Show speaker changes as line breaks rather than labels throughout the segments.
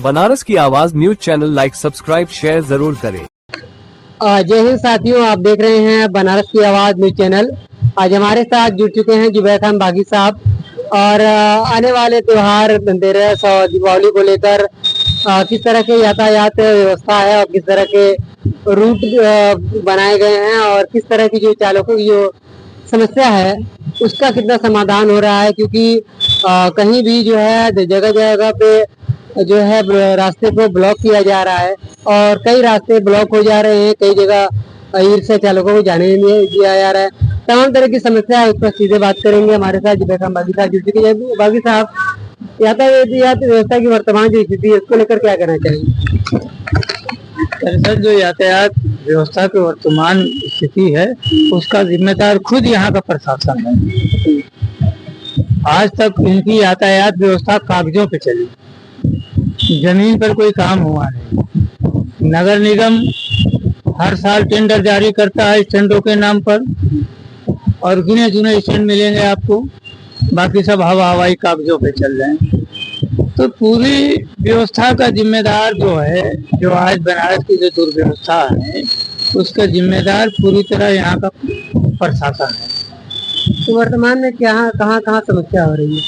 बनारस की आवाज news channel like subscribe share जरूर करें।
जय हिंद साथियों, आप देख रहे हैं बनारस की आवाज न्यूज चैनल। आज हमारे साथ जुड़ चुके हैं जुबैर खान बागी साहब और आने वाले त्योहार धनतेरस और दीपावली को लेकर किस तरह के यातायात व्यवस्था है और किस तरह के रूट बनाए गए हैं और किस तरह की जो चालकों की जो समस्या है उसका कितना समाधान हो रहा है, क्योंकि कहीं भी जो है जगह जगह पे जो है रास्ते को ब्लॉक किया जा रहा है और कई रास्ते ब्लॉक हो जा रहे हैं, कई जगह ई रिक्शा चालकों को जाने नहीं दिया जा रहा है। तमाम तरह की समस्या है, उस पर सीधे बात करेंगे। हमारे साथ जुबैर खान बागी साहब जुड़ चुके हैं। बागी साहब, यातायात व्यवस्था की वर्तमान जो स्थिति है उसको लेकर क्या कहना चाहेंगे?
दरअसल जो यातायात व्यवस्था की वर्तमान स्थिति है उसका जिम्मेदार खुद यहाँ का प्रशासन है। आज तक इनकी यातायात व्यवस्था कागजों पे चली, जमीन पर कोई काम हुआ नहीं। नगर निगम हर साल टेंडर जारी करता है स्टैंडों के नाम पर और गिने चुने स्टैंड मिलेंगे आपको, बाकी सब हवाई कागजों पे चल रहे हैं। तो पूरी व्यवस्था का जिम्मेदार जो है, जो आज बनारस की जो दुर्व्यवस्था है उसका जिम्मेदार पूरी तरह यहाँ का प्रशासन है।
तो वर्तमान में क्या कहाँ कहाँ समस्या हो रही है?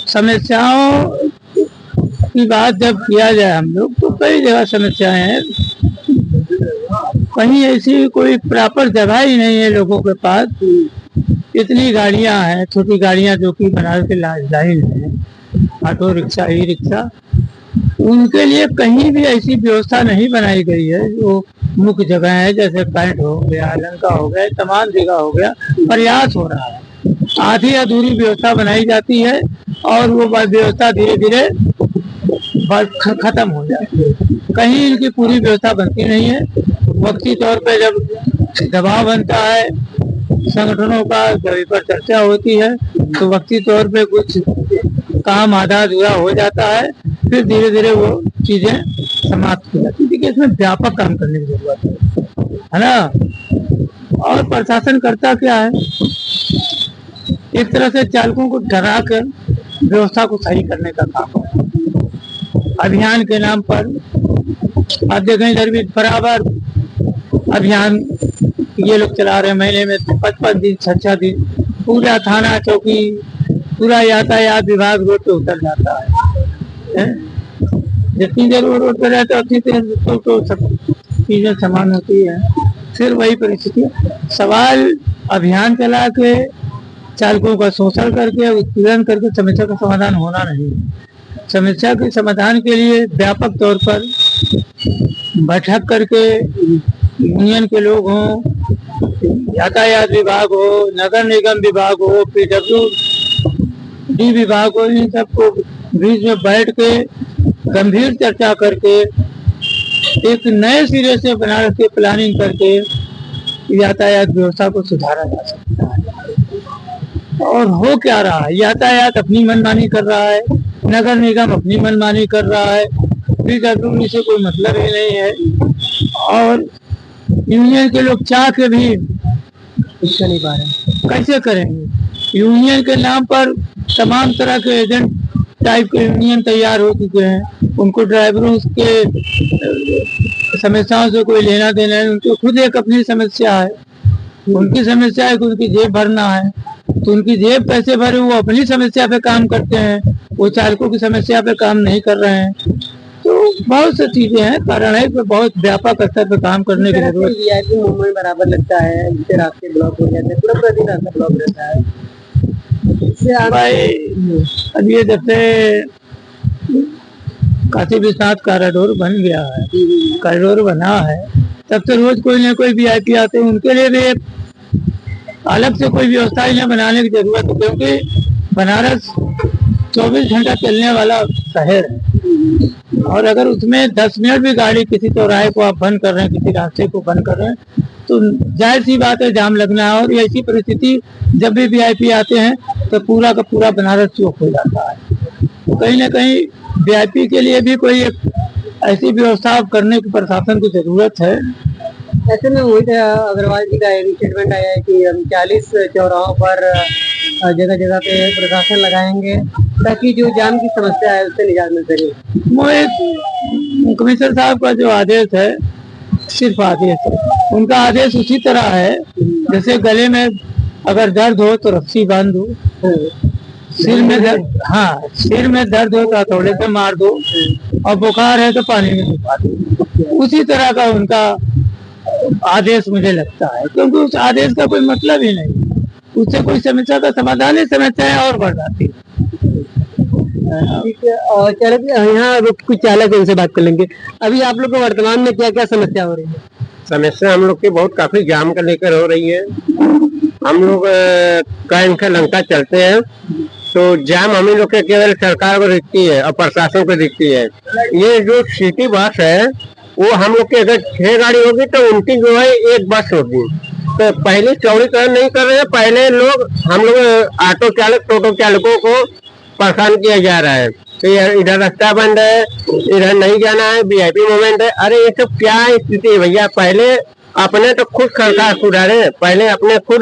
समस्याओं की बात जब किया जाए हम लोग तो कई जगह समस्याएं हैं। कहीं ऐसी कोई प्रॉपर जगह ही नहीं है लोगों के पास। इतनी गाड़ियां हैं, छोटी गाड़ियां जो कि बनारस के लाइन है, ऑटो रिक्शा, ई रिक्शा, उनके लिए कहीं भी ऐसी व्यवस्था नहीं बनाई गई है। जो मुख्य जगह है जैसे कैंट हो गया, लंका हो गया, तमाम जगह हो गया, प्रयास हो रहा है। आधी अधूरी व्यवस्था बनाई जाती है और वो व्यवस्था धीरे धीरे खत्म हो जाती है। कहीं इनकी पूरी व्यवस्था बनती नहीं है। वक्ती तौर पे जब दबाव बनता है संगठनों का, जब इस पर चर्चा होती है तो वक्ती तौर पे कुछ काम आधा अधूरा हो जाता है, फिर धीरे धीरे वो चीजें समाप्त हो जाती है। देखिए, इसमें व्यापक काम करने की जरूरत है ना। और प्रशासन करता क्या है, एक तरह से चालकों को डरा कर व्यवस्था को सही करने का काम है। अभियान के नाम पर आप देखें, इधर भी बराबर अभियान ये लोग चला रहे हैं। महीने में 55 दिन 6 दिन पूरा थाना चौकी, पूरा यातायात विभाग रोड पे उतर जाता है। जितनी देर वो रोड पे रहता है उतनी देर तो सब चीजें समान होती है। फिर वही परिस्थिति, सवाल अभियान चला के चालकों का शोषण करके, उत्पीड़न करके समस्या का समाधान होना नहीं है। समस्या के समाधान के लिए व्यापक तौर पर बैठक करके यूनियन के लोग हों, यातायात विभाग हो, नगर निगम विभाग हो, PWD विभाग हो, इन सबको बीच में बैठ के गंभीर चर्चा करके एक नए सिरे से बनारस की प्लानिंग करके यातायात व्यवस्था को सुधारा जा सकता है। और हो क्या रहा है, यातायात अपनी मनमानी कर रहा है, नगर निगम अपनी मनमानी कर रहा है, PWD से कोई मतलब ही नहीं है और यूनियन के लोग चाह के भी कुछ कर नहीं पा रहे। कैसे करेंगे? यूनियन के नाम पर तमाम तरह के एजेंट टाइप के यूनियन तैयार हो चुके हैं। उनको ड्राइवरों के समस्याओं से कोई लेना देना है, उनको खुद एक अपनी समस्या है। उनकी समस्या है कि उनकी जेब भरना है, तो उनकी जेब कैसे भरे, वो अपनी समस्या पे काम करते हैं, वो चालकों की समस्या पे काम नहीं कर रहे हैं। तो बहुत सी चीजें हैं, कारण है कि बहुत व्यापक स्तर पे काम करने की जरूरत है।
VIP मुंबई बराबर लगता है, जिससे रास्ते ब्लॉक हो जाते हैं, पूरा दिन रास्ता ब्लॉक रहता है।
भाई अब ये जब से काशी विश्वनाथ कॉरिडोर बन गया है, कॉरिडोर बना है, तब से रोज कोई ना कोई VIP आते हैं। उनके लिए भी अलग से कोई व्यवस्था ही बनाने की जरूरत है, क्योंकि बनारस 24 घंटा चलने वाला शहर है और अगर उसमें 10 मिनट भी गाड़ी किसी चौराहे को आप बंद कर रहे हैं, किसी रास्ते को बंद कर रहे हैं, तो जाहिर सी बात है जाम लगना है। और ऐसी परिस्थिति जब भी VIP आते हैं तो पूरा का पूरा बनारस चौक हो जाता है। तो कहीं ना कहीं VIP के लिए भी कोई एक ऐसी व्यवस्था करने की प्रशासन की जरूरत है।
ऐसे में मोहित अग्रवाल जी का एक स्टेटमेंट आया है कि हम 40 चौराहों पर जगह जगह पे प्रशासन लगाएंगे ताकि जो जाम की समस्या है उससे निजात मिल सके?
वो एक कमिश्नर साहब का जो आदेश है, सिर्फ आदेश है, उनका आदेश उसी तरह है जैसे गले में अगर दर्द हो तो रस्सी बांध दो, सिर में दर्द, हाँ सिर में दर्द हो तो हथौड़े से मार दो, और बुखार है तो पानी में डुबा दो। उसी तरह का उनका आदेश मुझे लगता है, क्योंकि उस आदेश का कोई मतलब ही नहीं, उससे कोई समस्या का समाधान ही समस्याएं और बढ़ जाती है।
ठीक है, और चालक यहाँ कुछ चालक उनसे बात कर लेंगे। अभी आप लोग को वर्तमान में क्या क्या समस्या हो रही है?
समस्या हम लोग की बहुत काफी जाम का लेकर हो रही है। हम लोग कैंट से लंका चलते हैं तो जाम हम लोग के केवल सरकार को दिखती है और प्रशासन को दिखती है। ये जो सिटी बस है वो हम लोग की अगर 6 गाड़ी होगी तो उनकी जो है एक बस होगी। तो पहले चौड़ीकरण नहीं कर रहे हैं, पहले लोग हम लोग ऑटो चालक टोटो चालकों को परेशान किया जा रहा है। तो इधर रास्ता बंद है, इधर नहीं जाना है, वीआईपी मोमेंट है। अरे ये सब क्या स्थिति है भैया? पहले अपने तो खुद सरकार सुधारे, पहले अपने खुद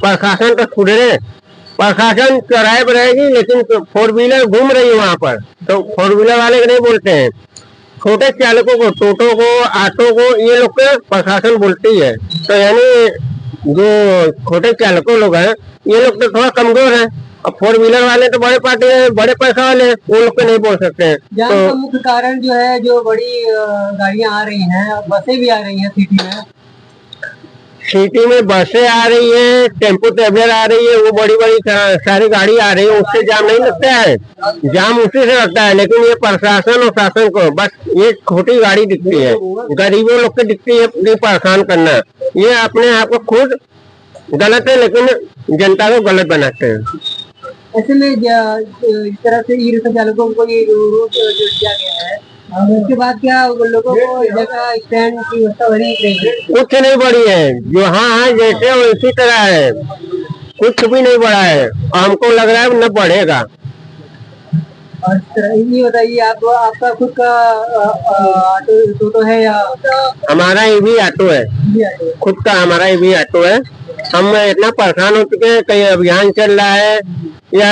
प्रशासन तो सुधरे। प्रशासन चौराहे पर रहेगी लेकिन 4 व्हीलर घूम रही है वहाँ पर, तो 4 व्हीलर वाले को नहीं बोलते हैं, छोटे चालकों को, टोटो को, ऑटो को, ये लोग को प्रशासन बोलती है। तो यानी जो छोटे चालकों लोग हैं ये लोग तो थोड़ा कमजोर है, और 4 व्हीलर वाले तो बड़े पार्टी है, बड़े पैसा वाले हैं, वो लोग को नहीं बोल सकते हैं।
जाम का मुख्य कारण जो है, जो बड़ी गाड़ियां आ रही हैं, बसें भी आ रही हैं
सिटी में बसें आ रही है, टेम्पो ट्रेवलर आ रही है, वो बड़ी बड़ी सारी गाड़ी आ रही है, उससे जाम नहीं लगता है, जाम उसी से लगता है। लेकिन ये प्रशासन और शासन को बस ये छोटी गाड़ी दिखती है, गरीबों लोग को दिखती है परेशान करना। ये अपने आप को खुद गलत है लेकिन जनता को गलत बनाते हैं।
ऐसे में इस तरह से ई रिक्शा चालकों को ये रूट जो दिया गया है, उसके बाद क्या लोगों को जगह स्टैंड की व्यवस्था बड़ी है?
कुछ नहीं बढ़ी है, जो हाँ है जैसे उसी तरह है, कुछ भी नहीं बढ़ा है, हमको लग रहा है न बढ़ेगा।
और ये बताइए, आपका खुद का ऑटो है या?
हमारा ये भी ऑटो है, खुद का हमारा ये भी ऑटो है। हम इतना परेशान हो चुके हैं, कहीं अभियान चल रहा है या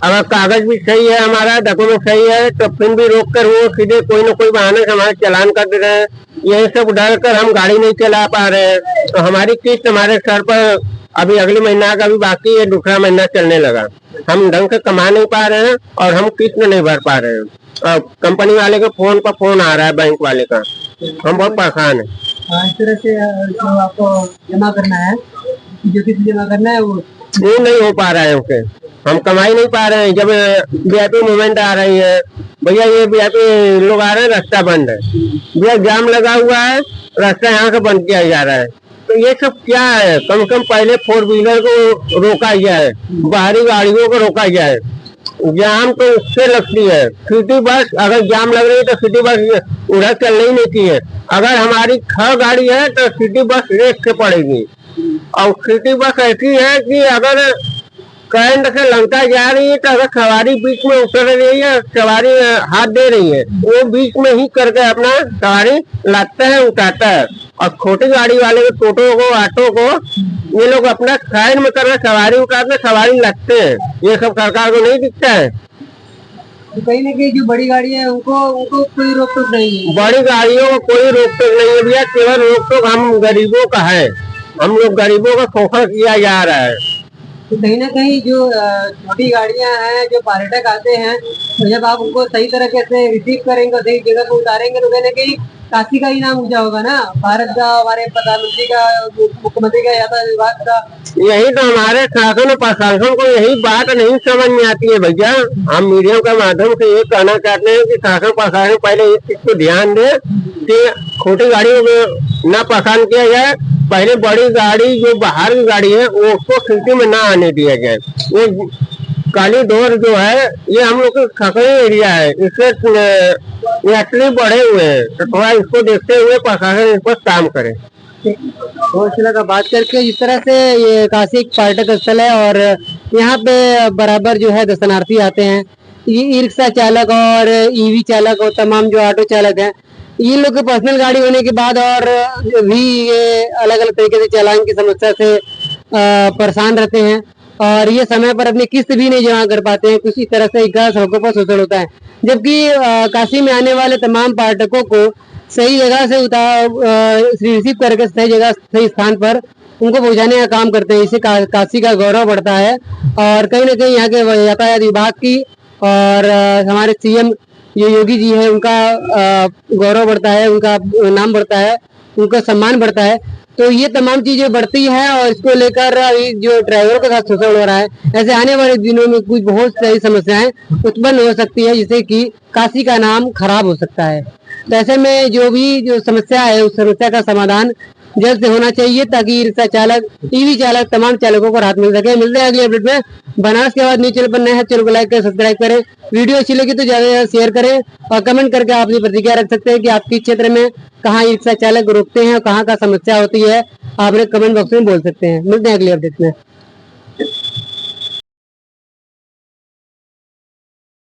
अगर कागज भी सही है, हमारा डॉक्यूमेंट सही है, तो फिर भी रोक कर वो सीधे कोई न कोई बहाने से हमारे चालान कर दे रहे हैं। यही सब डर कर हम गाड़ी नहीं चला पा रहे हैं। तो हमारी किस्त हमारे सर पर अभी अगले महीना का भी बाकी है, दूसरा महीना चलने लगा, हम ढंग से कमा नहीं पा रहे हैं और हम किस्त नहीं भर पा रहे हैं। कंपनी वाले के फोन पर फोन आ रहा है, बैंक वाले का, हम बहुत परेशान है।
इस तरह से जो आपको जमा करना है, जो किस्त जमा करना है वो
नहीं हो पा रहा है, उनके हम कमाई नहीं पा रहे हैं। जब वीआईपी मूवमेंट आ रही है, भैया ये वीआईपी लोग आ रहे हैं, रास्ता बंद है, भैया जाम लगा हुआ है, रास्ता यहाँ से बंद किया जा रहा है। तो ये सब क्या है? कम से कम पहले 4 व्हीलर को रोका जाए, बाहरी गाड़ियों को रोका जाए। जाम तो उससे लगती है, सिटी बस अगर जाम लग रही है तो सिटी बस उधर चलनी नहीं चाहिए। अगर हमारी 6 गाड़ी है तो सिटी बस रेट से पड़ेगी, और सिटी बस ऐसी है कि अगर कैंट से लंका जा रही है तो अगर सवारी बीच में उतर रही है, सवारी हाथ दे रही है, वो बीच में ही करके अपना सवारी लाता है, उठाता है। और छोटी गाड़ी वाले को, टोटो को, ऑटो को, ये लोग अपना साइड में कर रहे, सवारी उठाते, सवारी लगते हैं। ये सब सरकार को नहीं दिखता है।
तो कहीं ना कहीं जो बड़ी गाड़ी है उनको कोई रोक टोक नहीं है।
बड़ी गाड़ियों को कोई रोक टोक नहीं है भैया, केवल रोक टोक हम गरीबों का है, हम लोग गरीबों का फोकस किया जा रहा है।
तो कहीं ना कहीं जो छोटी गाड़ियां हैं, जो पर्यटक आते हैं, तो जब आप उनको सही तरीके से रिसीव करेंगे, सही जगह पर उतारेंगे, तो कहीं ना कहीं काशी का ही नाम ऊंचा होगा ना, भारत का, हमारे प्रधानमंत्री का, मुख्यमंत्री का, यातायात विभाग का। यही
तो हमारे शासन और प्रशासन को यही बात नहीं समझ में आती है भैया। हम मीडिया के माध्यम से ये कहना चाहते हैं कि शासन प्रशासन पहले इस चीज को ध्यान दे कि छोटी गाड़ियों को न परेशान किया जाए, पहले बड़ी गाड़ी जो बाहर की गाड़ी है वो उसको सिटी में ना आने दिया जाए। ये काली डोर जो है ये हम लोग का खखरी एरिया है, इससे यात्री बढ़े हुए हैं, तो थोड़ा इसको देखते हुए प्रशासन इस पर काम करे।
हौसला का बात करके, जिस तरह से ये काशी एक पर्यटक स्थल है और यहाँ पे बराबर जो है दर्शनार्थी आते हैं। ई रिक्शा चालक और ईवी चालक और तमाम जो ऑटो चालक हैं, ये लोग की पर्सनल गाड़ी होने के बाद और भी ये अलग अलग तरीके से चालान की समस्या से परेशान रहते हैं। और ये समय पर अपनी किस्त भी नहीं जमा कर पाते हैं। कुछ इस तरह से इनका सड़कों पर शोषण होता है। जबकि काशी में आने वाले तमाम पर्यटकों को सही जगह से रिसीव करके सही जगह सही स्थान पर उनको पहुंचाने का काम करते हैं। इससे काशी का गौरव बढ़ता है और कहीं ना कहीं यहाँ के यातायात विभाग की और हमारे सीएम जो योगी जी है उनका गौरव बढ़ता है, उनका नाम बढ़ता है, उनका सम्मान बढ़ता है। तो ये तमाम चीजें बढ़ती हैं और इसको लेकर अभी जो ड्राइवरों के साथ शोषण हो रहा है, ऐसे आने वाले दिनों में कुछ बहुत सारी समस्याएं उत्पन्न हो सकती है, जिससे कि काशी का नाम खराब हो सकता है। तो ऐसे में जो समस्या है उस समस्या का समाधान जल्द से होना चाहिए, ताकि रिक्शा चालक, टीवी चालक, तमाम चालकों को राहत मिल सके। मिलते हैं अगले अपडेट में। बनारस के बाद न्यूज चैनल पर नए हैं, चैनल को लाइक करें, सब्सक्राइब करें। वीडियो अच्छी लगी तो ज्यादा से ज्यादा शेयर करें और कमेंट करके आप अपनी प्रतिक्रिया रख सकते हैं कि आपके क्षेत्र में कहाँ रिक्शा चालक रोकते हैं और कहाँ का समस्या होती है। आप कमेंट बॉक्स में बोल सकते हैं। मिलते हैं अगले अपडेट में।